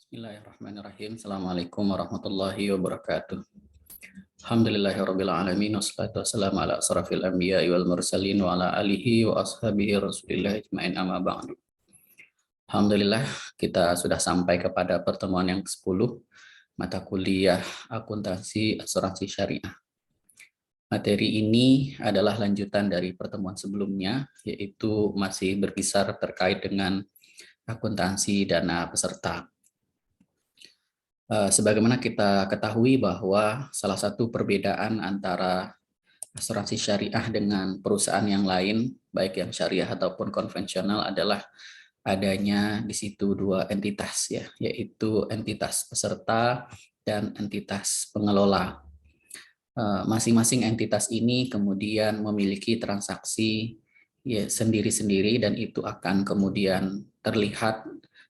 Bismillahirrahmanirrahim. Assalamualaikum warahmatullahi wabarakatuh. Alhamdulillahirabbil alamin wassalatu wassalamu ala asrafil anbiya'i wal mursalin wa ala alihi wa ashabihi rasulillah ajmain amma ba'du. Alhamdulillah kita sudah sampai kepada pertemuan yang ke-10 mata kuliah akuntansi asuransi syariah. Materi ini adalah lanjutan dari pertemuan sebelumnya, yaitu masih berkisar terkait dengan akuntansi dana peserta. Sebagaimana kita ketahui bahwa salah satu perbedaan antara asuransi syariah dengan perusahaan yang lain, baik yang syariah ataupun konvensional, adalah adanya di situ dua entitas, ya, yaitu entitas peserta dan entitas pengelola. Masing-masing entitas ini kemudian memiliki transaksi ya sendiri-sendiri dan itu akan kemudian terlihat,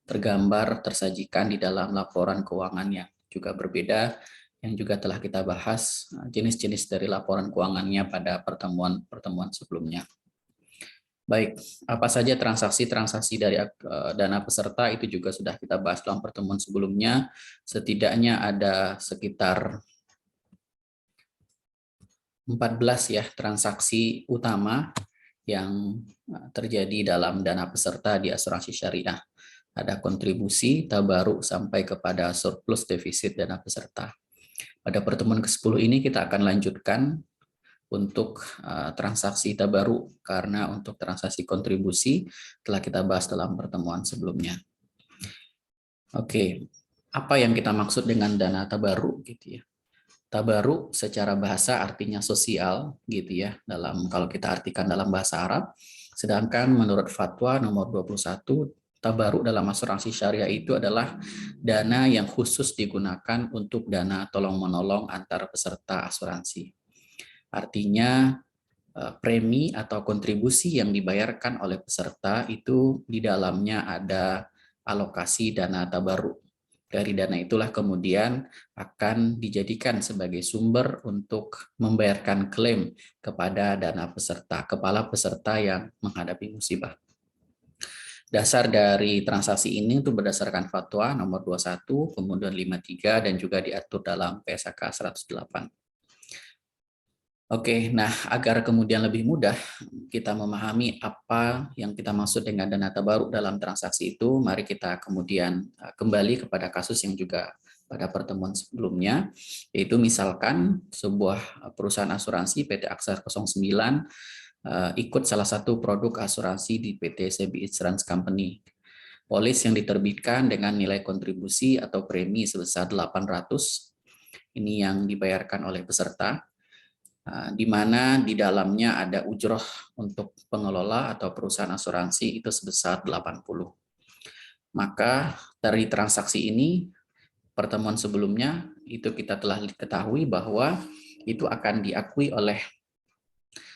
tergambar, tersajikan di dalam laporan keuangan yang juga berbeda, yang juga telah kita bahas jenis-jenis dari laporan keuangannya pada pertemuan-pertemuan sebelumnya. Baik, apa saja transaksi-transaksi dari dana peserta itu juga sudah kita bahas dalam pertemuan sebelumnya. Setidaknya ada sekitar 14 ya transaksi utama yang terjadi dalam dana peserta di asuransi syariah. Ada kontribusi, tabaruk, sampai kepada surplus defisit dana peserta. Pada pertemuan ke-10 ini kita akan lanjutkan untuk transaksi tabaruk, karena untuk transaksi kontribusi telah kita bahas dalam pertemuan sebelumnya. Oke, apa yang kita maksud dengan dana tabaruk gitu ya? Tabaruk secara bahasa artinya sosial gitu ya, kalau kita artikan dalam bahasa Arab. Sedangkan menurut fatwa nomor 21, tabaruk dalam asuransi syariah itu adalah dana yang khusus digunakan untuk dana tolong-menolong antar peserta asuransi. Artinya premi atau kontribusi yang dibayarkan oleh peserta itu di dalamnya ada alokasi dana tabaruk. Dari dana itulah kemudian akan dijadikan sebagai sumber untuk membayarkan klaim kepada dana peserta, kepala peserta yang menghadapi musibah. Dasar dari transaksi ini itu berdasarkan fatwa nomor 21, kemudian 53, dan juga diatur dalam PSAK 108. Oke, nah agar kemudian lebih mudah kita memahami apa yang kita maksud dengan dana tabaruk dalam transaksi itu, mari kita kemudian kembali kepada kasus yang juga pada pertemuan sebelumnya, yaitu misalkan sebuah perusahaan asuransi PT Aksar 09 ikut salah satu produk asuransi di PT SEBI Insurance Company. Polis yang diterbitkan dengan nilai kontribusi atau premi sebesar 800, ini yang dibayarkan oleh peserta, di mana di dalamnya ada ujroh untuk pengelola atau perusahaan asuransi itu sebesar 80. Maka dari transaksi ini, pertemuan sebelumnya itu kita telah ketahui bahwa itu akan diakui oleh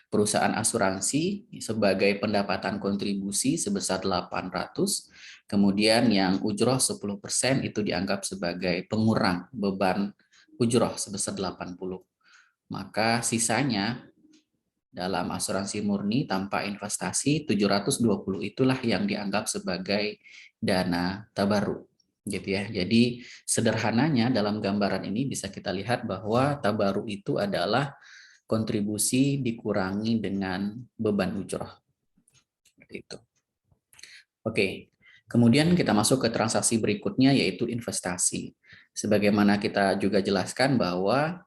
perusahaan asuransi sebagai pendapatan kontribusi sebesar 800, kemudian yang ujroh 10% itu dianggap sebagai pengurang beban ujroh sebesar 80. Maka sisanya dalam asuransi murni tanpa investasi 720 itulah yang dianggap sebagai dana tabaruk gitu ya. Jadi sederhananya dalam gambaran ini bisa kita lihat bahwa tabaruk itu adalah kontribusi dikurangi dengan beban ujroh. Seperti itu. Oke. Kemudian kita masuk ke transaksi berikutnya yaitu investasi. Sebagaimana kita juga jelaskan bahwa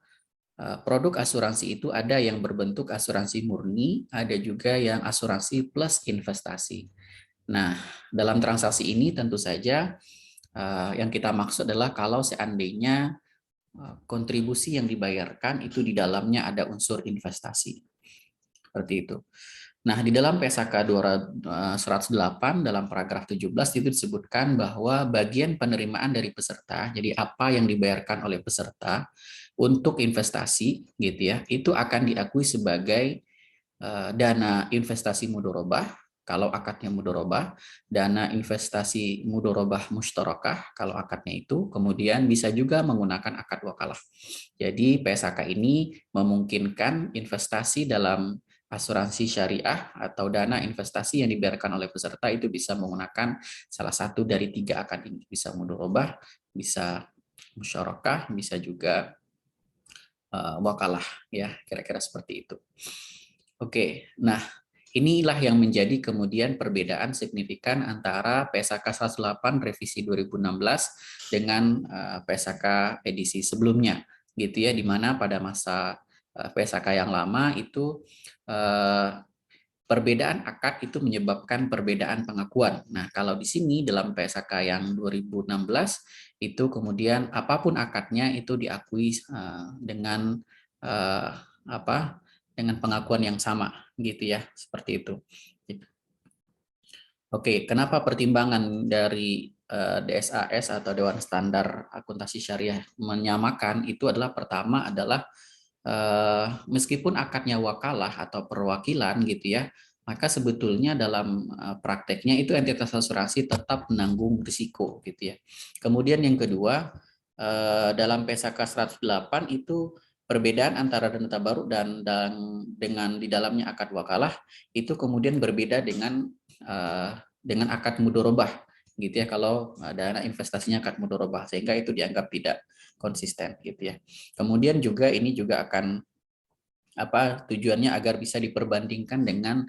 produk asuransi itu ada yang berbentuk asuransi murni, ada juga yang asuransi plus investasi. Nah, dalam transaksi ini tentu saja yang kita maksud adalah kalau seandainya kontribusi yang dibayarkan itu di dalamnya ada unsur investasi. Seperti itu. Nah, di dalam PSAK 108 dalam paragraf 17 itu disebutkan bahwa bagian penerimaan dari peserta, jadi apa yang dibayarkan oleh peserta untuk investasi gitu ya, itu akan diakui sebagai dana investasi mudorobah kalau akadnya mudorobah, dana investasi mudorobah musyarakah kalau akadnya itu, kemudian bisa juga menggunakan akad wakalah. Jadi PSAK ini memungkinkan investasi dalam asuransi syariah atau dana investasi yang dibayarkan oleh peserta itu bisa menggunakan salah satu dari 3 akad ini, bisa mudorobah, bisa musyarakah, bisa juga wakalah, ya, kira-kira seperti itu. Oke, nah inilah yang menjadi kemudian perbedaan signifikan antara PSAK 108 revisi 2016 dengan PSAK edisi sebelumnya, gitu ya, di mana pada masa PSAK yang lama itu perbedaan akad itu menyebabkan perbedaan pengakuan. Nah, kalau di sini dalam PSAK yang 2016 itu kemudian apapun akadnya itu diakui dengan uh, apa? Dengan pengakuan yang sama, gitu ya, seperti itu. Oke, kenapa pertimbangan dari DSAS atau Dewan Standar Akuntansi Syariah menyamakan itu adalah pertama adalah meskipun akadnya wakalah atau perwakilan gitu ya, maka sebetulnya dalam prakteknya itu entitas asuransi tetap menanggung risiko gitu ya. Kemudian yang kedua, dalam PSAK 108 itu perbedaan antara dana tabaruk dan dengan di dalamnya akad wakalah itu kemudian berbeda dengan akad mudorobah gitu ya, kalau dana investasinya akad mudorobah, sehingga itu dianggap tidak konsisten gitu ya. Kemudian juga ini juga akan tujuannya agar bisa diperbandingkan dengan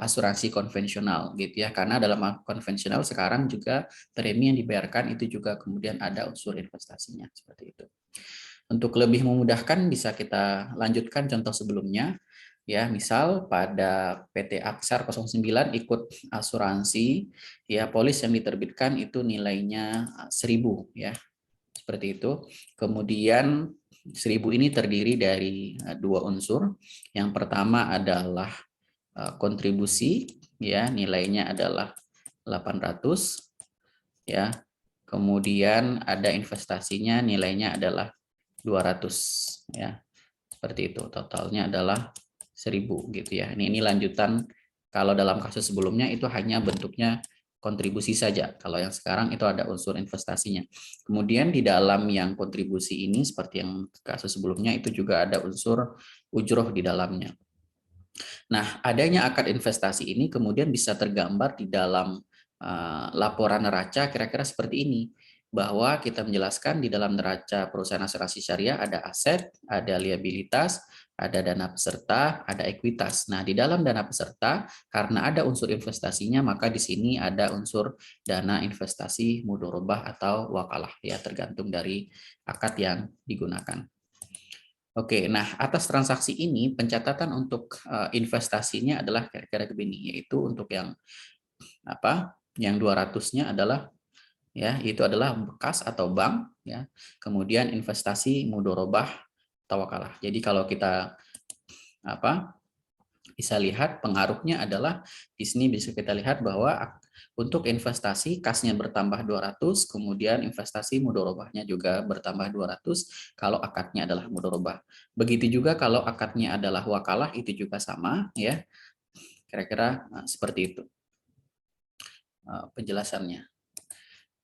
asuransi konvensional gitu ya, karena dalam konvensional sekarang juga premi yang dibayarkan itu juga kemudian ada unsur investasinya seperti itu. Untuk lebih memudahkan bisa kita lanjutkan contoh sebelumnya. Ya, misal pada PT Aksar 09 ikut asuransi, ya polis yang diterbitkan itu nilainya 1.000 ya. Seperti itu. Kemudian 1.000 ini terdiri dari dua unsur. Yang pertama adalah kontribusi, ya, nilainya adalah 800 ya. Kemudian ada investasinya, nilainya adalah 200 ya. Seperti itu. Totalnya adalah 1.000 gitu ya. Ini lanjutan, kalau dalam kasus sebelumnya itu hanya bentuknya kontribusi saja. Kalau yang sekarang itu ada unsur investasinya. Kemudian di dalam yang kontribusi ini seperti yang kasus sebelumnya itu juga ada unsur ujroh di dalamnya. Nah, adanya akad investasi ini kemudian bisa tergambar di dalam laporan neraca kira-kira seperti ini, bahwa kita menjelaskan di dalam neraca perusahaan asuransi syariah ada aset, ada liabilitas, ada dana peserta, ada ekuitas. Nah, di dalam dana peserta karena ada unsur investasinya, maka di sini ada unsur dana investasi mudorobah atau wakalah, ya, tergantung dari akad yang digunakan. Oke, nah atas transaksi ini pencatatan untuk investasinya adalah kira-kira begini, yaitu untuk yang Yang 200-nya adalah, ya, itu adalah bekas atau bank, ya. Kemudian investasi mudorobah atau wakalah. Jadi kalau kita bisa lihat pengaruhnya adalah di sini bisa kita lihat bahwa untuk investasi kasnya bertambah 200, kemudian investasi mudorobahnya juga bertambah 200 kalau akadnya adalah mudorobah. Begitu juga kalau akadnya adalah wakalah itu juga sama, ya. Kira-kira seperti itu penjelasannya.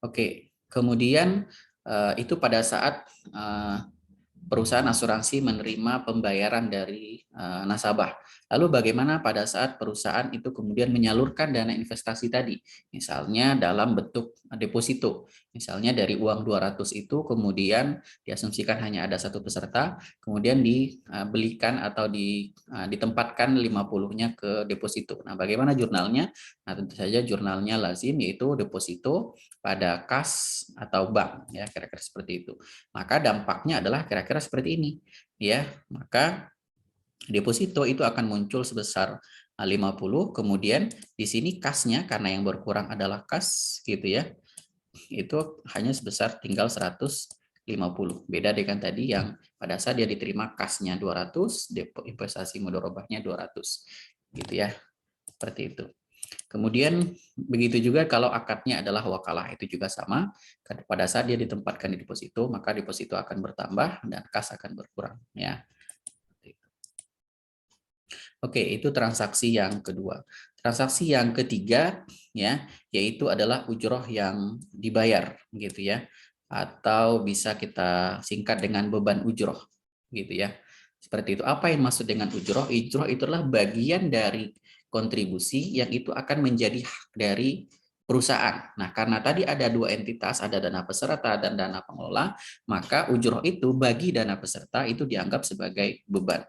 Oke, kemudian itu pada saat perusahaan asuransi menerima pembayaran dari nasabah. Lalu bagaimana pada saat perusahaan itu kemudian menyalurkan dana investasi tadi? Misalnya dalam bentuk deposito. Misalnya dari uang 200 itu kemudian diasumsikan hanya ada satu peserta, kemudian dibelikan atau ditempatkan 50-nya ke deposito. Nah, bagaimana jurnalnya? Nah, tentu saja jurnalnya lazim yaitu deposito pada kas atau bank, ya, kira-kira seperti itu. Maka dampaknya adalah kira-kira seperti ini, ya. Maka deposito itu akan muncul sebesar 50, kemudian di sini kasnya karena yang berkurang adalah kas gitu ya. Itu hanya sebesar tinggal 150. Beda dengan tadi yang pada saat dia diterima kasnya 200, investasi mudorobahnya 200. Gitu ya. Seperti itu. Kemudian begitu juga kalau akadnya adalah wakalah, itu juga sama. Pada saat dia ditempatkan di deposito, maka deposito akan bertambah dan kas akan berkurang, ya. Oke, itu transaksi yang kedua. Transaksi yang ketiga, ya, yaitu adalah ujroh yang dibayar, gitu ya, atau bisa kita singkat dengan beban ujroh, gitu ya. Seperti itu. Apa yang maksud dengan ujroh? Ujroh itu adalah bagian dari kontribusi yang itu akan menjadi hak dari perusahaan. Nah, karena tadi ada dua entitas, ada dana peserta dan dana pengelola, maka ujroh itu bagi dana peserta itu dianggap sebagai beban.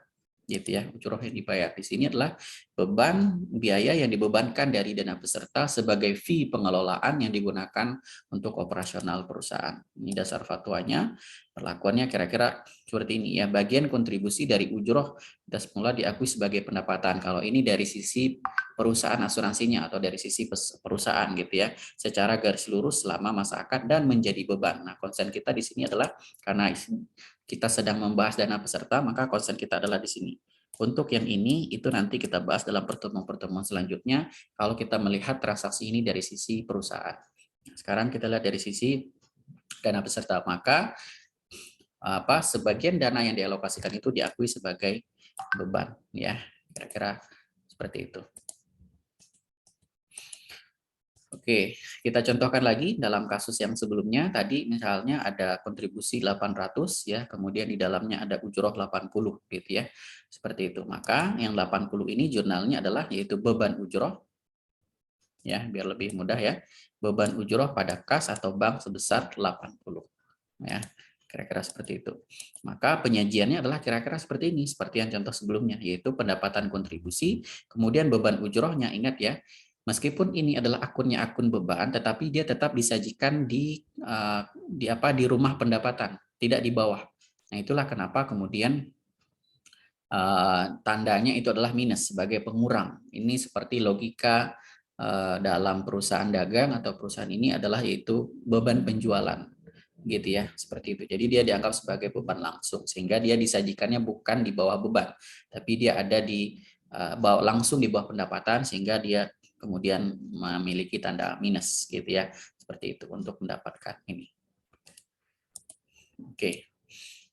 Gitu ya, ujroh yang dibayar di sini adalah beban biaya yang dibebankan dari dana peserta sebagai fee pengelolaan yang digunakan untuk operasional perusahaan. Ini dasar fatwanya. Perlakuannya kira-kira seperti ini ya. Bagian kontribusi dari ujroh dan semula diakui sebagai pendapatan. Kalau ini dari sisi perusahaan asuransinya atau dari sisi perusahaan gitu ya, secara garis lurus selama masa akad dan menjadi beban. Nah, konsen kita di sini adalah karena kita sedang membahas dana peserta, maka konsen kita adalah di sini. Untuk yang ini, itu nanti kita bahas dalam pertemuan-pertemuan selanjutnya kalau kita melihat transaksi ini dari sisi perusahaan. Nah, sekarang kita lihat dari sisi dana peserta, maka sebagian dana yang dialokasikan itu diakui sebagai beban, ya kira-kira seperti itu. Oke, kita contohkan lagi dalam kasus yang sebelumnya. Tadi misalnya ada kontribusi 800 ya, kemudian di dalamnya ada ujroh 80 gitu ya. Seperti itu. Maka yang 80 ini jurnalnya adalah yaitu beban ujroh ya, biar lebih mudah ya. Beban ujroh pada kas atau bank sebesar 80 ya. Kira-kira seperti itu. Maka penyajiannya adalah kira-kira seperti ini, seperti yang contoh sebelumnya, yaitu pendapatan kontribusi, kemudian beban ujrohnya, ingat ya, meskipun ini adalah akunnya akun beban, tetapi dia tetap disajikan di rumah pendapatan, tidak di bawah. Nah, itulah kenapa kemudian tandanya itu adalah minus sebagai pengurang. Ini seperti logika dalam perusahaan dagang atau perusahaan ini adalah yaitu beban penjualan gitu ya, seperti itu. Jadi dia dianggap sebagai beban langsung sehingga dia disajikannya bukan di bawah beban, tapi dia ada di langsung di bawah pendapatan sehingga dia kemudian memiliki tanda minus gitu ya, seperti itu untuk mendapatkan ini. Oke.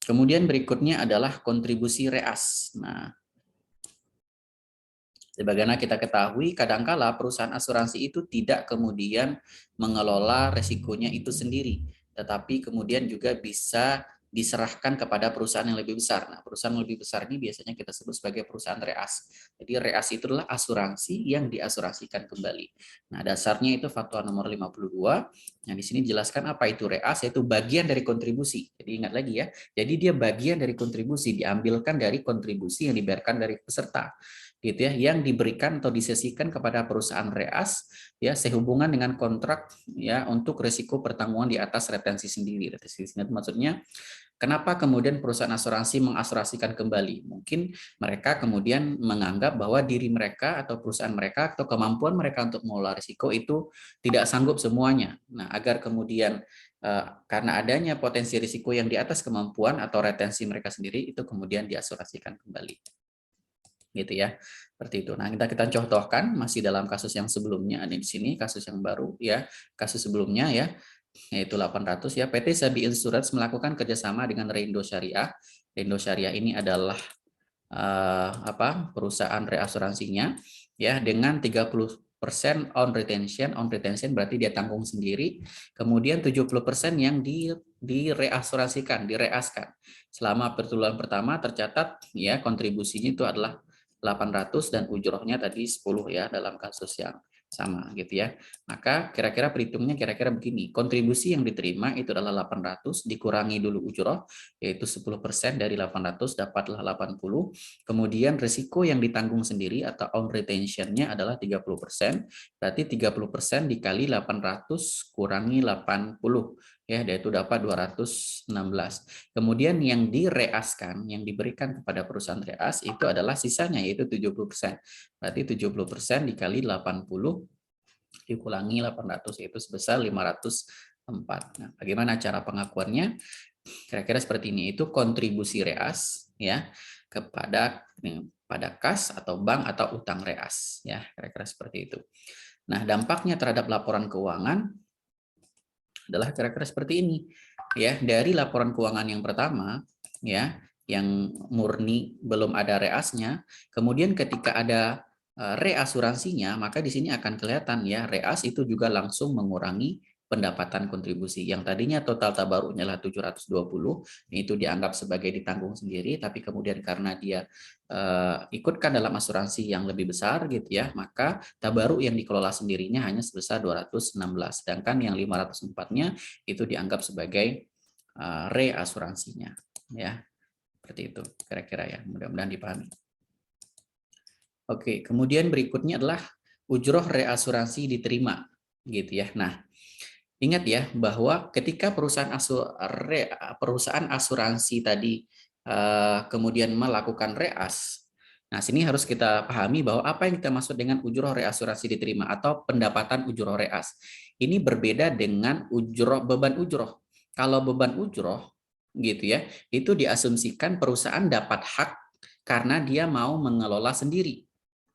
Kemudian berikutnya adalah kontribusi reas. Nah, sebagaimana kita ketahui, kadangkala perusahaan asuransi itu tidak kemudian mengelola resikonya itu sendiri, tetapi kemudian juga bisa diserahkan kepada perusahaan yang lebih besar. Nah, perusahaan yang lebih besar ini biasanya kita sebut sebagai perusahaan reas. Jadi reas itu adalah asuransi yang diasuransikan kembali. Nah, dasarnya itu fatwa nomor 52. Nah, di sini jelaskan apa itu reas, yaitu bagian dari kontribusi. Jadi ingat lagi ya, jadi dia bagian dari kontribusi, diambilkan dari kontribusi yang dibayarkan dari peserta gitu ya, yang diberikan atau disesikan kepada perusahaan reas ya sehubungan dengan kontrak ya untuk risiko pertanggungan di atas retensi sendiri. Retensi itu maksudnya kenapa kemudian perusahaan asuransi mengasuransikan kembali? Mungkin mereka kemudian menganggap bahwa diri mereka atau perusahaan mereka atau kemampuan mereka untuk mengelola risiko itu tidak sanggup semuanya. Nah, agar kemudian karena adanya potensi risiko yang di atas kemampuan atau retensi mereka sendiri itu kemudian diasuransikan kembali. Gitu ya, seperti itu. Nah, kita contohkan masih dalam kasus yang sebelumnya, ada di sini kasus yang baru ya, kasus sebelumnya ya, yaitu 800 ya. PT Sabi Insurance melakukan kerjasama dengan Reindo Syariah. Reindo Syariah ini adalah perusahaan reasuransinya ya, dengan 30% on retention berarti dia tanggung sendiri, kemudian 70% yang direasuransikan, direaskan. Selama pertulan pertama tercatat ya kontribusinya itu adalah 800 dan ujrohnya tadi 10 ya dalam kasus yang sama gitu ya. Maka kira-kira perhitungnya kira-kira begini. Kontribusi yang diterima itu adalah 800 dikurangi dulu ujroh yaitu 10% dari 800 dapatlah 80. Kemudian risiko yang ditanggung sendiri atau on retention-nya adalah 30%. Berarti 30% dikali 800 kurangi 80 ya, yaitu dapat 216. Kemudian yang direaskan, yang diberikan kepada perusahaan reas itu adalah sisanya yaitu 70%. Berarti 70% dikali 80 dikurangi 800 yaitu sebesar 504. Nah, bagaimana cara pengakuannya? Kira-kira seperti ini, itu kontribusi reas ya kepada pada kas atau bank atau utang reas ya, kira-kira seperti itu. Nah, dampaknya terhadap laporan keuangan adalah kira-kira seperti ini ya. Dari laporan keuangan yang pertama ya, yang murni belum ada reasnya, kemudian ketika ada reasuransinya, maka di sini akan kelihatan ya, reas itu juga langsung mengurangi pendapatan kontribusi. Yang tadinya total tabaruknya adalah 720, itu dianggap sebagai ditanggung sendiri, tapi kemudian karena dia ikutkan dalam asuransi yang lebih besar gitu ya, maka tabaruk yang dikelola sendirinya hanya sebesar 216, sedangkan yang 504-nya itu dianggap sebagai reasuransinya ya. Seperti itu kira-kira ya, mudah-mudahan dipahami. Oke, kemudian berikutnya adalah ujroh reasuransi diterima gitu ya. Nah, ingat ya bahwa ketika perusahaan asuransi tadi kemudian melakukan reas, nah sini harus kita pahami bahwa apa yang kita maksud dengan ujroh reasuransi diterima atau pendapatan ujroh reas. Ini berbeda dengan beban ujroh. Kalau beban ujroh gitu ya, itu diasumsikan perusahaan dapat hak karena dia mau mengelola sendiri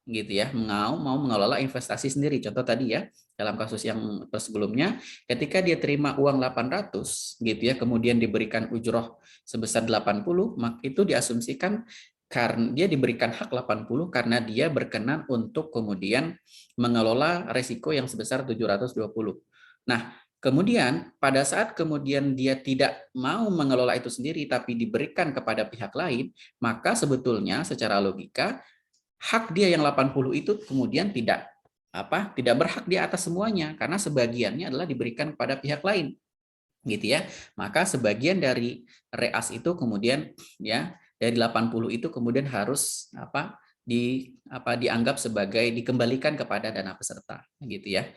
gitu ya, mau mengelola investasi sendiri. Contoh tadi ya, dalam kasus yang sebelumnya, ketika dia terima uang 800 gitu ya, kemudian diberikan ujroh sebesar 80, maka itu diasumsikan karena dia diberikan hak 80 karena dia berkenan untuk kemudian mengelola resiko yang sebesar 720. Nah, kemudian pada saat kemudian dia tidak mau mengelola itu sendiri tapi diberikan kepada pihak lain, maka sebetulnya secara logika hak dia yang 80 itu kemudian tidak berhak di atas semuanya karena sebagiannya adalah diberikan kepada pihak lain gitu ya. Maka sebagian dari reas itu kemudian ya dari 80 itu kemudian harus dianggap sebagai dikembalikan kepada dana peserta gitu ya.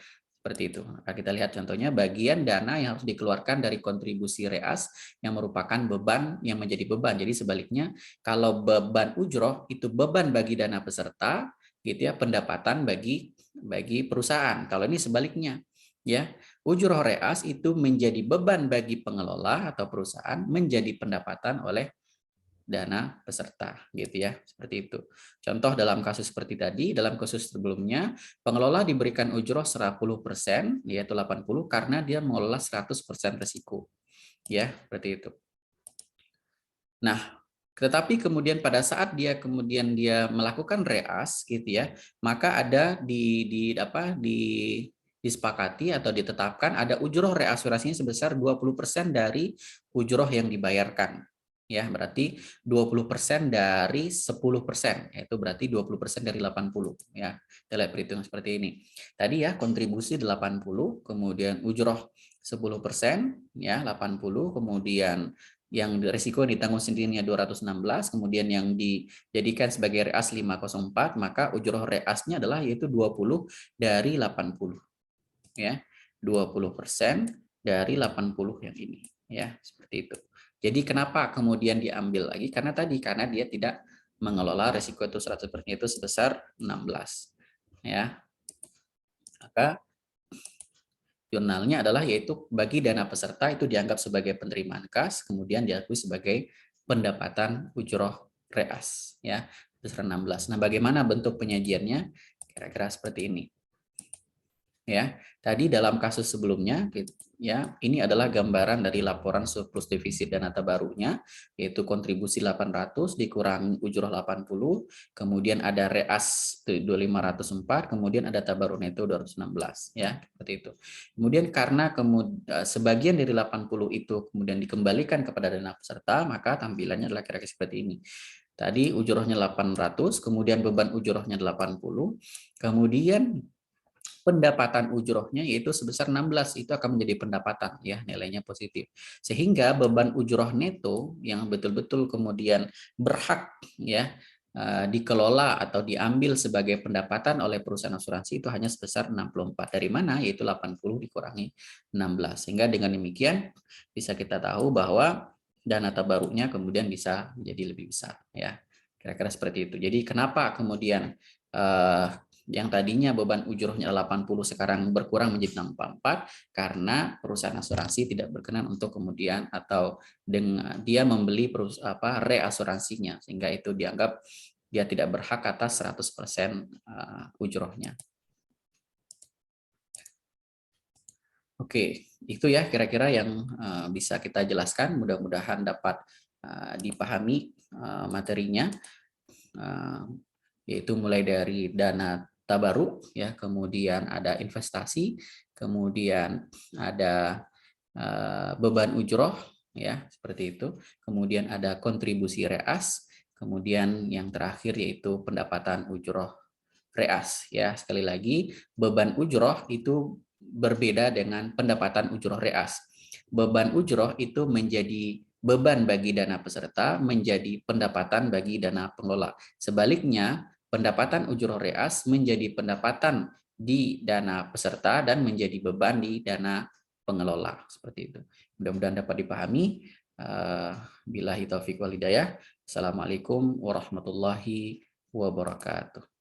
Seperti itu. Maka kita lihat contohnya bagian dana yang harus dikeluarkan dari kontribusi reas yang merupakan beban yang menjadi beban. Jadi sebaliknya kalau beban ujroh itu beban bagi dana peserta gitu ya, pendapatan bagi perusahaan. Kalau ini sebaliknya ya, ujroh reas itu menjadi beban bagi pengelola atau perusahaan, menjadi pendapatan oleh dana peserta gitu ya, seperti itu. Contoh dalam kasus seperti tadi, dalam kasus sebelumnya pengelola diberikan ujroh 10% yaitu 80 karena dia mengelola 100% risiko. Ya, seperti itu. Nah, tetapi kemudian pada saat dia melakukan reas gitu ya, maka ada disepakati atau ditetapkan ada ujroh reasuransinya sebesar 20% dari ujroh yang dibayarkan. Ya, berarti 20% dari 10%, yaitu berarti 20% dari 80 ya. Kita lihat perhitungan seperti ini. Tadi ya kontribusi 80, kemudian ujroh 10% ya 80, kemudian yang risiko yang ditanggung sendirinya 216, kemudian yang dijadikan sebagai reas 504, maka ujroh reasnya adalah yaitu 20 dari 80 ya. 20% dari 80 yang ini ya, seperti itu. Jadi kenapa kemudian diambil lagi? Karena dia tidak mengelola risiko itu 100% itu sebesar 16 ya. Maka jurnalnya adalah yaitu bagi dana peserta itu dianggap sebagai penerimaan kas, kemudian diakui sebagai pendapatan ujroh reas ya sebesar 16. Nah, bagaimana bentuk penyajiannya? Kira-kira seperti ini. Ya, tadi dalam kasus sebelumnya ya, ini adalah gambaran dari laporan surplus defisit dan nata barunya, yaitu kontribusi 800 dikurangi ujroh 80, kemudian ada reas 2504, kemudian ada tabaruk neto 216 ya, seperti itu. Kemudian karena sebagian dari 80 itu kemudian dikembalikan kepada dana peserta, maka tampilannya adalah kira-kira seperti ini. Tadi ujrohnya 800, kemudian beban ujrohnya 80, kemudian pendapatan ujrohnya yaitu sebesar 16, itu akan menjadi pendapatan ya, nilainya positif. Sehingga beban ujroh neto yang betul-betul kemudian berhak ya dikelola atau diambil sebagai pendapatan oleh perusahaan asuransi itu hanya sebesar 64. Dari mana? Yaitu 80 dikurangi 16. Sehingga dengan demikian bisa kita tahu bahwa dana tabaruknya kemudian bisa menjadi lebih besar ya. Kira-kira seperti itu. Jadi kenapa kemudian yang tadinya beban ujrohnya 80 sekarang berkurang menjadi 64 karena perusahaan asuransi tidak berkenan untuk kemudian atau dengan dia membeli reasuransinya, sehingga itu dianggap dia tidak berhak atas 100% ujrohnya. Oke, itu ya kira-kira yang bisa kita jelaskan, mudah-mudahan dapat dipahami materinya, yaitu mulai dari dana tabaruk ya, kemudian ada investasi, kemudian ada beban ujroh, ya seperti itu. Kemudian ada kontribusi reas, kemudian yang terakhir yaitu pendapatan ujroh reas. Ya sekali lagi, beban ujroh itu berbeda dengan pendapatan ujroh reas. Beban ujroh itu menjadi beban bagi dana peserta, menjadi pendapatan bagi dana pengelola. Sebaliknya, pendapatan ujroh reas menjadi pendapatan di dana peserta dan menjadi beban di dana pengelola. Seperti itu. Mudah-mudahan dapat dipahami. Billahi taufiq wal hidayah. Assalamualaikum warahmatullahi wabarakatuh.